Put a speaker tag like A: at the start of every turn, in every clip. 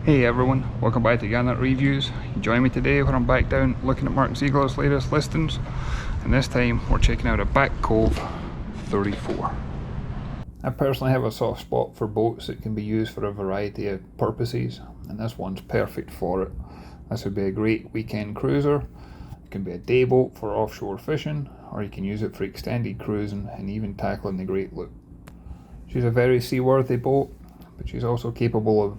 A: Hey everyone, welcome back to Garnock Reviews. Join me today when I'm back down looking at Mark Ziegler's latest listings, and this time we're checking out a Back Cove 34. I personally have a soft spot for boats that can be used for a variety of purposes, and this one's perfect for it. This would be a great weekend cruiser. It can be a day boat for offshore fishing, or you can use it for extended cruising and even tackling the Great Loop. She's a very seaworthy boat, but she's also capable of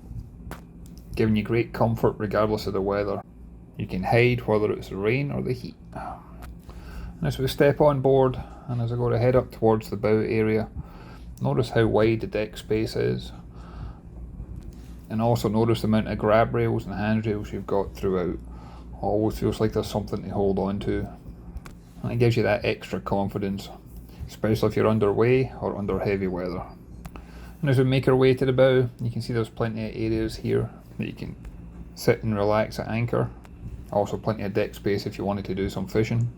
A: giving you great comfort regardless of the weather. You can hide whether it's the rain or the heat. And as we step on board, and as I go to head up towards the bow area, notice how wide the deck space is, and also notice the amount of grab rails and handrails you've got throughout. Always feels like there's something to hold on to, and it gives you that extra confidence, especially if you're underway or under heavy weather. And as we make our way to the bow, you can see there's plenty of areas here that you can sit and relax at anchor. Also plenty of deck space if you wanted to do some fishing.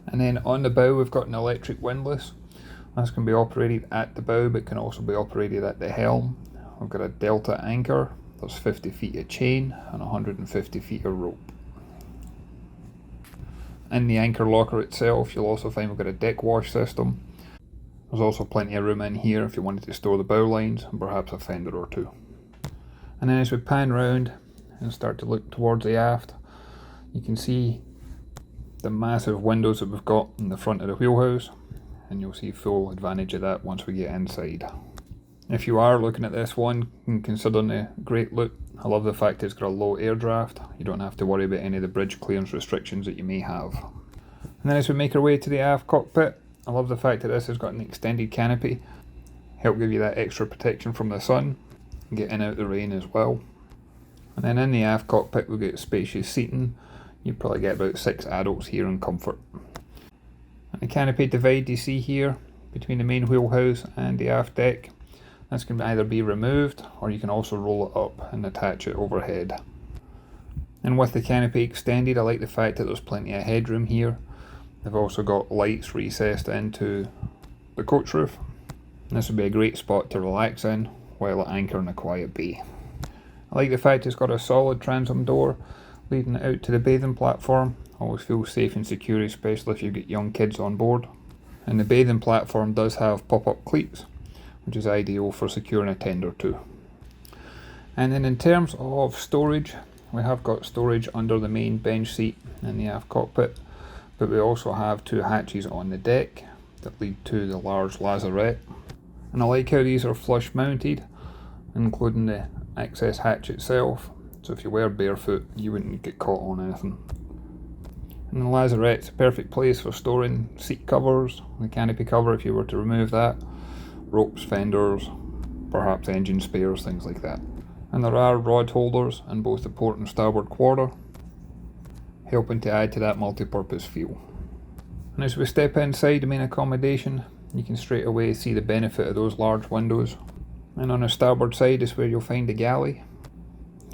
A: And then on the bow we've got an electric windlass. This can be operated at the bow but can also be operated at the helm. We've got a delta anchor, there's 50 feet of chain and 150 feet of rope. In the anchor locker itself you'll also find we've got a deck wash system. There's also plenty of room in here if you wanted to store the bow lines and perhaps a fender or two. And then as we pan round and start to look towards the aft, you can see the massive windows that we've got in the front of the wheelhouse, and you'll see full advantage of that once we get inside. If you are looking at this one and considering the Great Loop, I love the fact it's got a low air draft. You don't have to worry about any of the bridge clearance restrictions that you may have. And then as we make our way to the aft cockpit, I love the fact that this has got an extended canopy, help give you that extra protection from the sun, and get in out the rain as well. And then in the aft cockpit we've got spacious seating. You probably get about 6 adults here in comfort. And the canopy divide you see here between the main wheelhouse and the aft deck, this can either be removed or you can also roll it up and attach it overhead. And with the canopy extended, I like the fact that there's plenty of headroom here. They've also got lights recessed into the coach roof. And this would be a great spot to relax in while at anchor in a quiet bay. I like the fact it's got a solid transom door leading out to the bathing platform. Always feels safe and secure, especially if you've got young kids on board. And the bathing platform does have pop-up cleats, which is ideal for securing a tent or two. And then in terms of storage, we have got storage under the main bench seat in the aft cockpit, but we also have 2 hatches on the deck that lead to the large lazarette. And I like how these are flush mounted, including the access hatch itself, so if you were barefoot you wouldn't get caught on anything. And the lazarette's a perfect place for storing seat covers, the canopy cover if you were to remove that, ropes, fenders, perhaps engine spares, things like that. And there are rod holders in both the port and starboard quarter, helping to add to that multi-purpose feel. And as we step inside the main accommodation, you can straight away see the benefit of those large windows. And on the starboard side is where you'll find the galley.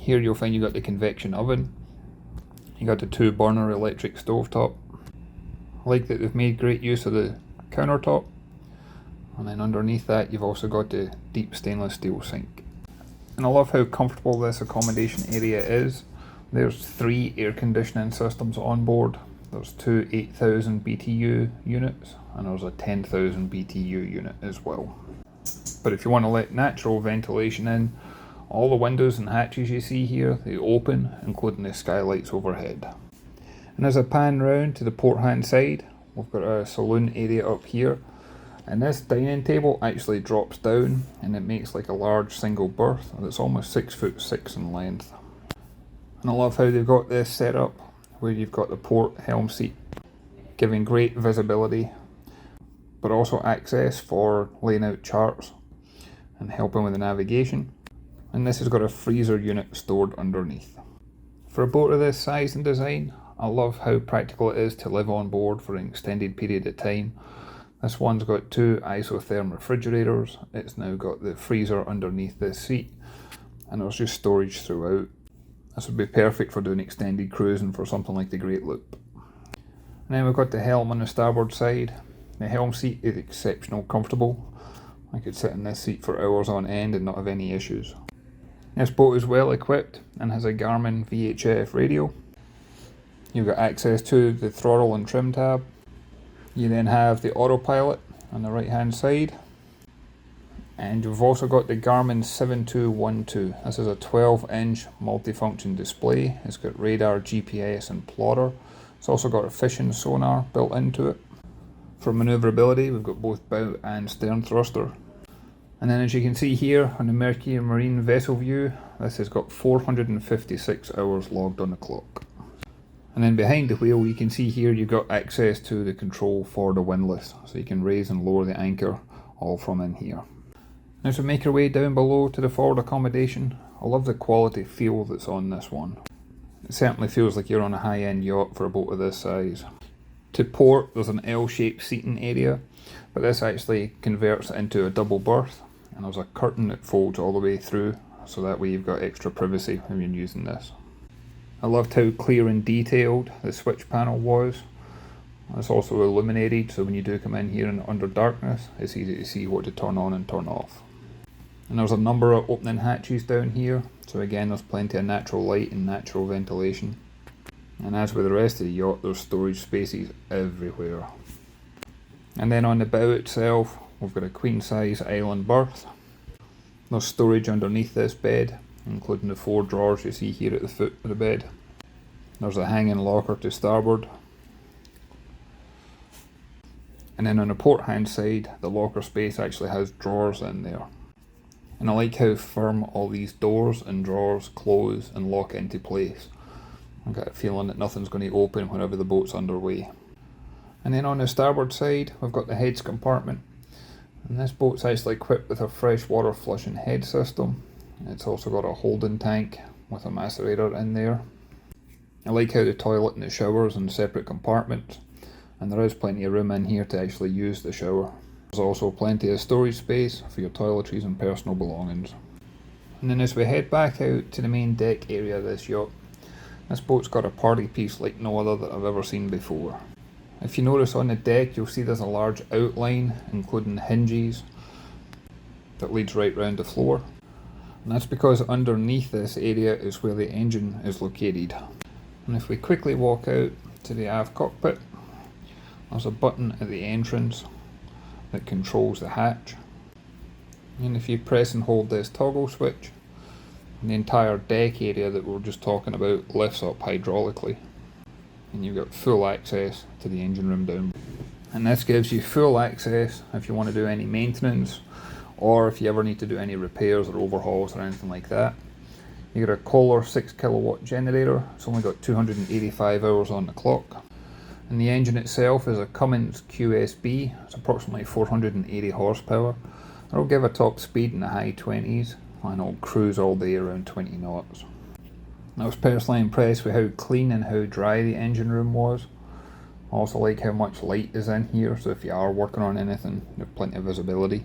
A: Here you'll find you've got the convection oven. You got the 2 burner electric stovetop. I like that they've made great use of the countertop. And then underneath that you've also got the deep stainless steel sink. And I love how comfortable this accommodation area is. There's 3 air conditioning systems on board. There's 2 8,000 BTU units and there's a 10,000 BTU unit as well. But if you want to let natural ventilation in, all the windows and hatches you see here, they open, including the skylights overhead. And as I pan round to the port hand side, we've got a saloon area up here, and this dining table actually drops down and it makes like a large single berth, and it's almost 6'6" in length. And I love how they've got this set up where you've got the port helm seat giving great visibility, but also access for laying out charts and helping with the navigation. And this has got a freezer unit stored underneath. For a boat of this size and design, I love how practical it is to live on board for an extended period of time. This one's got 2 isotherm refrigerators, it's now got the freezer underneath this seat, and there's just storage throughout. This would be perfect for doing extended cruising for something like the Great Loop. And then we've got the helm on the starboard side. The helm seat is exceptional comfortable. I could sit in this seat for hours on end and not have any issues. This boat is well equipped and has a Garmin VHF radio. You've got access to the throttle and trim tab. You then have the autopilot on the right hand side. And you've also got the Garmin 7212. This is a 12-inch multifunction display. It's got radar, GPS and plotter. It's also got a fishing sonar built into it. For manoeuvrability, we've got both bow and stern thruster. And then as you can see here on the Mercury Marine vessel view, this has got 456 hours logged on the clock. And then behind the wheel you can see here you've got access to the control for the windlass. So you can raise and lower the anchor all from in here. Now to make our way down below to the forward accommodation, I love the quality feel that's on this one. It certainly feels like you're on a high-end yacht for a boat of this size. To port there's an L-shaped seating area, but this actually converts into a double berth. And there's a curtain that folds all the way through, so that way you've got extra privacy when you're using this. I loved how clear and detailed the switch panel was. It's also illuminated, so when you do come in here and under darkness, it's easy to see what to turn on and turn off. And there's a number of opening hatches down here, so again there's plenty of natural light and natural ventilation. And as with the rest of the yacht, there's storage spaces everywhere. And then on the bow itself, we've got a queen size island berth. There's storage underneath this bed, including the 4 drawers you see here at the foot of the bed. There's a hanging locker to starboard. And then on the port hand side, the locker space actually has drawers in there. And I like how firm all these doors and drawers close and lock into place. I've got a feeling that nothing's going to open whenever the boat's underway. And then on the starboard side, we've got the heads compartment. And this boat's actually equipped with a freshwater flushing head system. It's also got a holding tank with a macerator in there. I like how the toilet and the showers in separate compartments, and there is plenty of room in here to actually use the shower. There's also plenty of storage space for your toiletries and personal belongings. And then as we head back out to the main deck area of this yacht, this boat's got a party piece like no other that I've ever seen before. If you notice on the deck, you'll see there's a large outline, including hinges, that leads right round the floor. And that's because underneath this area is where the engine is located. And if we quickly walk out to the aft cockpit, there's a button at the entrance that controls the hatch. And if you press and hold this toggle switch, the entire deck area that we were just talking about lifts up hydraulically. And you've got full access to the engine room down below. And this gives you full access if you want to do any maintenance, or if you ever need to do any repairs or overhauls or anything like that. You got a Kohler 6 kilowatt generator. It's only got 285 hours on the clock. And the engine itself is a Cummins QSB. It's approximately 480 horsepower. It'll give a top speed in the high 20s, and it'll cruise all day around 20 knots. I was personally impressed with how clean and how dry the engine room was. I also like how much light is in here, so if you are working on anything, you have plenty of visibility.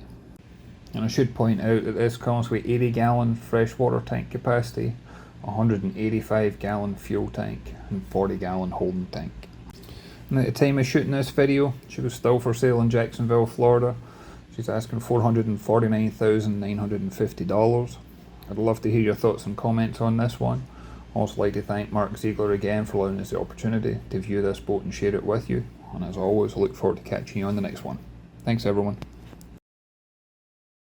A: And I should point out that this comes with 80 gallon freshwater tank capacity, 185 gallon fuel tank, and 40 gallon holding tank. And at the time of shooting this video, she was still for sale in Jacksonville, Florida. She's asking $449,950. I'd love to hear your thoughts and comments on this one. I'd also like to thank Mark Ziegler again for allowing us the opportunity to view this boat and share it with you. And as always, I look forward to catching you on the next one. Thanks everyone.